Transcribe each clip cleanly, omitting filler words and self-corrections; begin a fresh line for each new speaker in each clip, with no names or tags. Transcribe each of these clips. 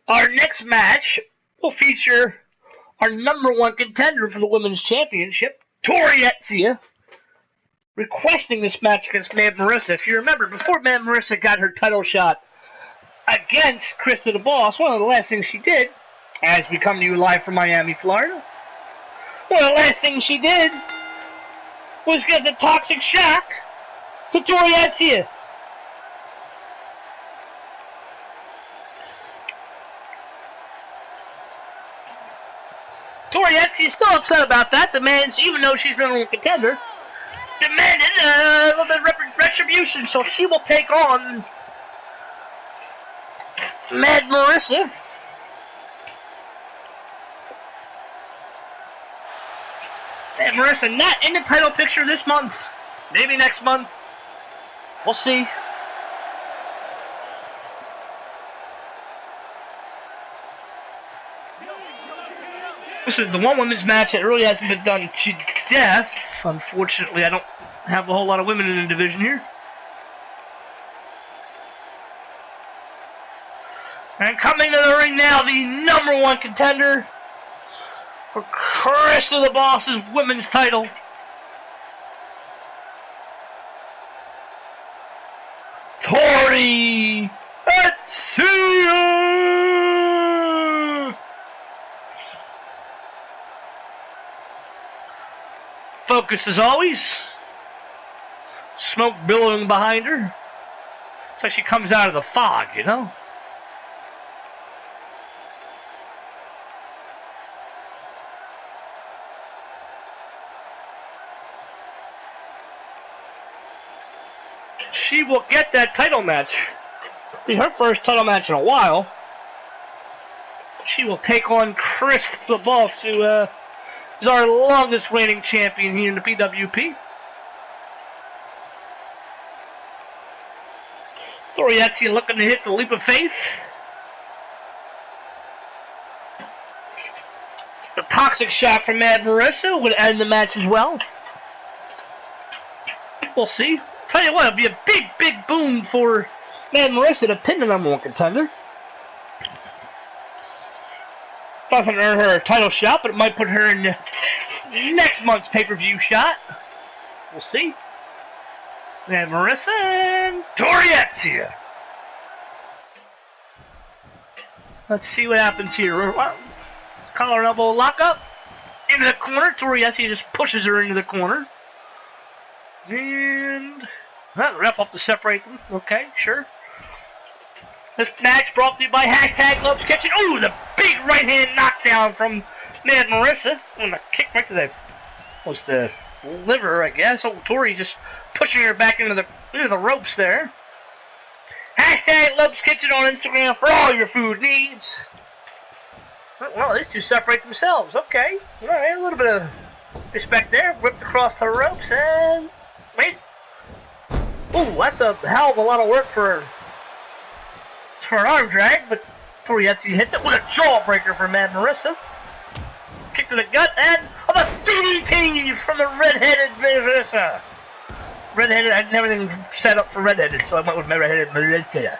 Our next match will feature our #1 contender for the Women's Championship, Tori Ezia, requesting this match against Mad Marissa. If you remember, before Mad Marissa got her title shot against Krista the Boss, one of the last things she did, as we come to you live from Miami, Florida, one of the last things she did was give the toxic shock to Tori Ezia. Tori Ezia is still upset about that, demands, even though she's #1 contender, demanded a little bit of retribution, so she will take on Mad Marissa. Mad Marissa not in the title picture this month. Maybe next month. We'll see. This is the one women's match that really hasn't been done to death. Unfortunately, I don't have a whole lot of women in the division here. And coming to the ring now, the #1 contender for Krista the Boss's women's title, Tori Ezia! Focus as always. Smoke billowing behind her. It's like she comes out of the fog, you know? She will get that title match. It'll be her first title match in a while. She will take on Chris the Boss, who is our longest reigning champion here in the PWP. Tori Ezia looking to hit the leap of faith. The toxic shot from Mad Marissa would end the match as well. We'll see. Tell you what, it'll be a big, big boom for Mad Marissa to pin the #1 contender. Doesn't earn her a title shot, but it might put her in the next month's pay-per-view shot. We'll see. Mad Marissa and Tori Ezia. Let's see what happens here. Collar and elbow lock up. Into the corner. Tori Ezia just pushes her into the corner. And well, the ref off to separate them. Okay, sure. This match brought to you by #Love's Kitchen. Ooh, the big right-hand knockdown from Mad Marissa. And a kick right to the liver, I guess. Oh, Tori just pushing her back into the ropes there. #Love's Kitchen on Instagram for all your food needs. Well, these two separate themselves. Okay. All right, a little bit of respect there. Whipped across the ropes and wait. Ooh, that's a hell of a lot of work for an arm drag, but Tori Ezia hits it with a jawbreaker for Mad Marissa. Kick to the gut, and a DDT from the redheaded Marissa. Redheaded, I had everything set up for redheaded, so I went with my redheaded Marissa.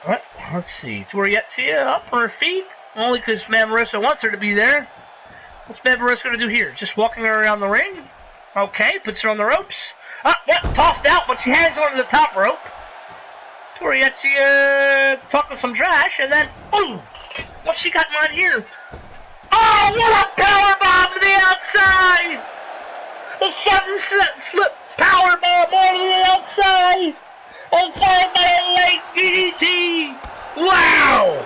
Alright, let's see. Tori Ezia up on her feet, only because Mad Marissa wants her to be there. What's Mad Marissa going to do here? Just walking her around the ring? Okay, puts her on the ropes. Tossed out, but she hangs on to the top rope. Tori Ezia talking some trash, and then, boom! What's she got in mind here? Oh, what a powerbomb to the outside! The 7-flip powerbomb on to the outside! And followed by a late DDT! Wow!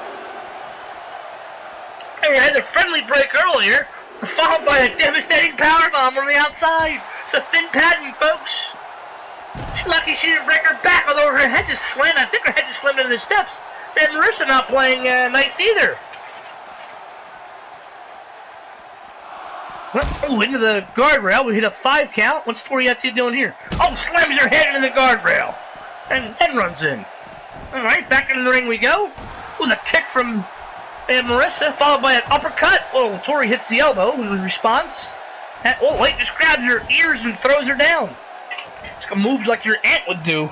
Hey, we had the friendly break earlier, followed by a devastating powerbomb on the outside. It's a thin padding, folks. She's lucky she didn't break her back, although her head just slammed. I think her head just slammed into the steps. And Marissa not playing nice either. Oh, into the guardrail. We hit a 5 count. What's Tori Ezia doing here? Oh, slams her head into the guardrail. And then runs in. Alright, back into the ring we go. With a kick from Marissa, followed by an uppercut. Oh, Tori hits the elbow in response. And, oh, wait, just grabs her ears and throws her down. It's a move like your aunt would do.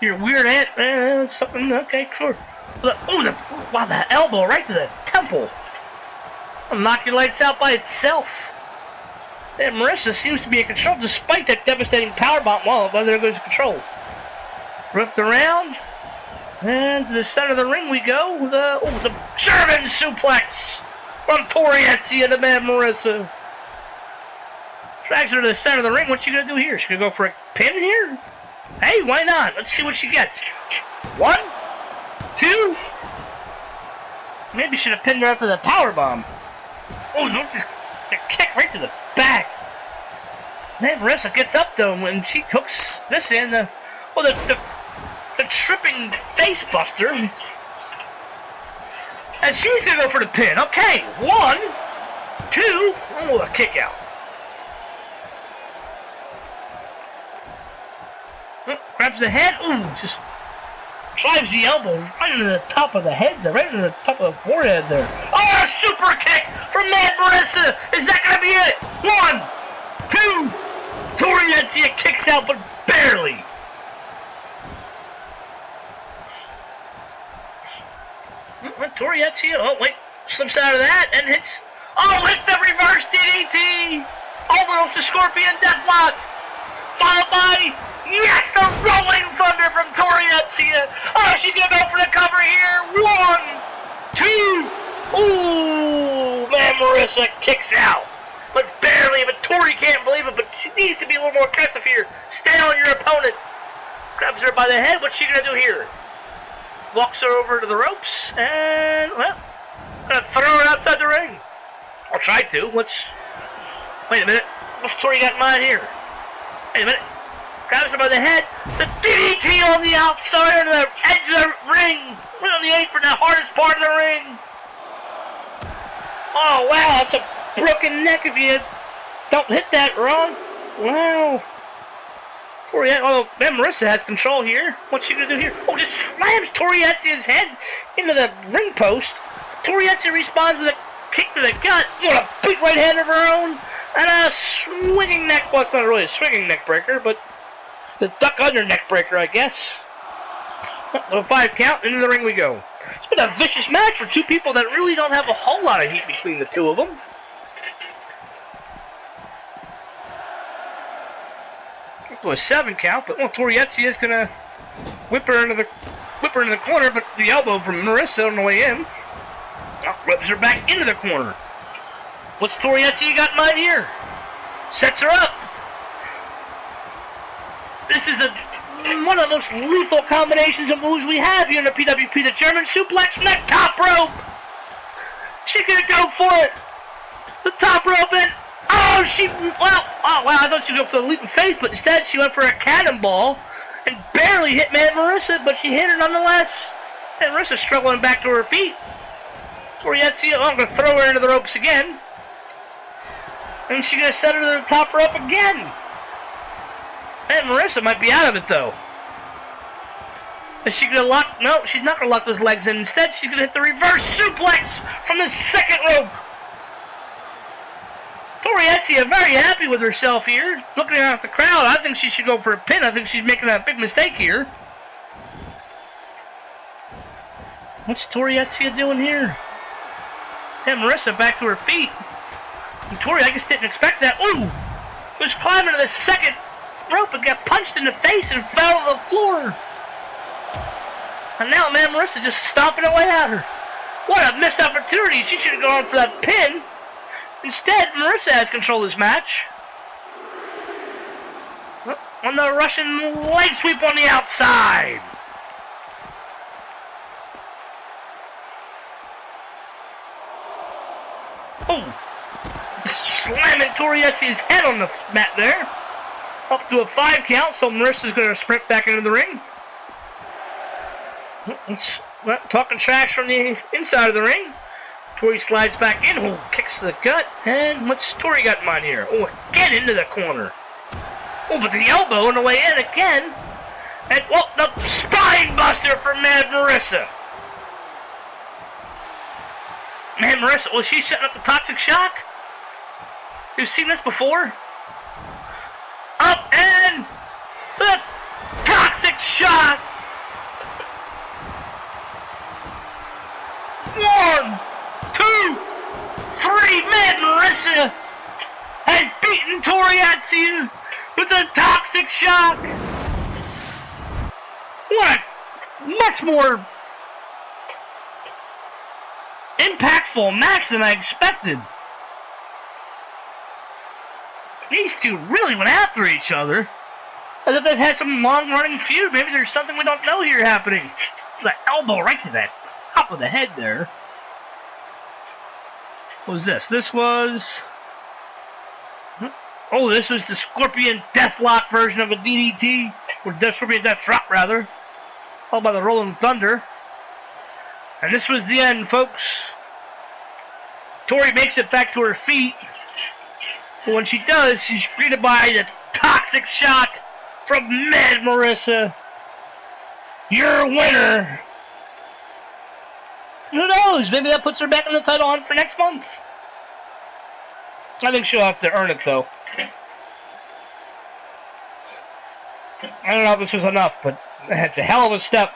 Your weird aunt, something, okay, sure. Wow, that elbow right to the temple. It'll knock your lights out by itself. And Marissa seems to be in control despite that devastating powerbomb. Well, there goes control. Ripped around. And to the center of the ring we go. The German suplex from Tori Ezia to Man Marissa. Drags her to the center of the ring. What's she going to do here? She going to go for a pin here? Hey, why not? Let's see what she gets. 1, 2. Maybe should have pinned her after the powerbomb. Oh, no, just a kick right to the back. Then Marissa gets up though when she hooks this in. The tripping face buster. And she's going to go for the pin. Okay, 1, 2. Oh, a kick out. Grabs the head. Ooh, just drives the elbow right into the top of the head there, right into the top of the forehead there. Oh, a super kick from Mad Marissa. Is that going to be it? 1, 2. Tori Ezia kicks out, but barely. Tori Ezia, oh wait, slips out of that and hits. Oh, hits the reverse DDT. Almost the Scorpion Deathlock. Followed by, yes, the Rolling Thunder from Tori Ezia. Oh, she's going to go for the cover here. 1, 2. Ooh, Man Marissa kicks out. But barely, but Tori can't believe it, but she needs to be a little more aggressive here. Stay on your opponent. Grabs her by the head. What's she going to do here? Walks her over to the ropes, and, well, going to throw her outside the ring. I'll try to. Wait a minute. What's Tori got in mind here? Wait a minute. Grabs her by the head. The DDT on the outside of the edge of the ring. Right on the apron, the hardest part of the ring. Oh, wow. That's a broken neck if you don't hit that wrong. Wow. Tori, although Man Marissa has control here. What's she going to do here? Oh, just slams Tori Ezia's head into the ring post. Tori Ezia responds with a kick to the gut. What a big right hand of her own. And a swinging neck. Well, it's not really a swinging neck breaker, but the duck under neck breaker, I guess. A 5 count. Into the ring we go. It's been a vicious match for two people that really don't have a whole lot of heat between the two of them. To a 7 count, but Tori Ezia is gonna whip her into the corner, but the elbow from Marissa on the way in whips her back into the corner. What's Tori Ezia got in mind here? Sets her up. This is one of the most lethal combinations of moves we have here in the PWP. The German suplex from the top rope. She's gonna go for it. The top rope and oh, wow, I thought she would go for the leap of faith, but instead she went for a cannonball and barely hit Man Marissa, but she hit her nonetheless. And Marissa's struggling back to her feet. Tori Ezia, I'm going to throw her into the ropes again. And she's going to set her to the top rope again. And Marissa might be out of it, though. Is she going to lock? No, she's not going to lock those legs in. Instead, she's going to hit the reverse suplex from the second rope. Tori Ezia very happy with herself here. Looking at the crowd, I think she should go for a pin. I think she's making a big mistake here. What's Tori Ezia doing here? And Marissa back to her feet. And Tori, I just didn't expect that. Ooh! Was climbing to the second rope and got punched in the face and fell to the floor. And now Man Marissa just stomping away at her. What a missed opportunity. She should have gone for that pin. Instead, Marissa has control of this match. On the Russian leg sweep on the outside. Oh! Slamming Tori Ezia's head on the mat there. Up to a 5 count, so Marissa's going to sprint back into the ring. Talking trash from the inside of the ring. Tori slides back in, kicks to the gut, and what's Tori got in mind here? Oh, again into the corner. Oh, but the elbow on the way in again. And, well, the spine buster for Mad Marissa. Mad Marissa, was she setting up the toxic shock? You've seen this before? Up and the toxic shock. Marissa has beaten Tori Ezia with a toxic shock. What a much more impactful match than I expected. These two really went after each other. As if they've had some long-running feud. Maybe there's something we don't know here happening. The elbow right to the top of the head there. What was this? This was... Oh, this was the Scorpion Deathlock version of a DDT. Or Scorpion Death Drop, rather. Followed by the Rolling Thunder. And this was the end, folks. Tori makes it back to her feet. But when she does, she's greeted by the toxic shock from Mad Marissa. Your winner. Who knows? Maybe that puts her back in the title hunt for next month. I think she'll have to earn it, though. I don't know if this was enough, but it's a hell of a step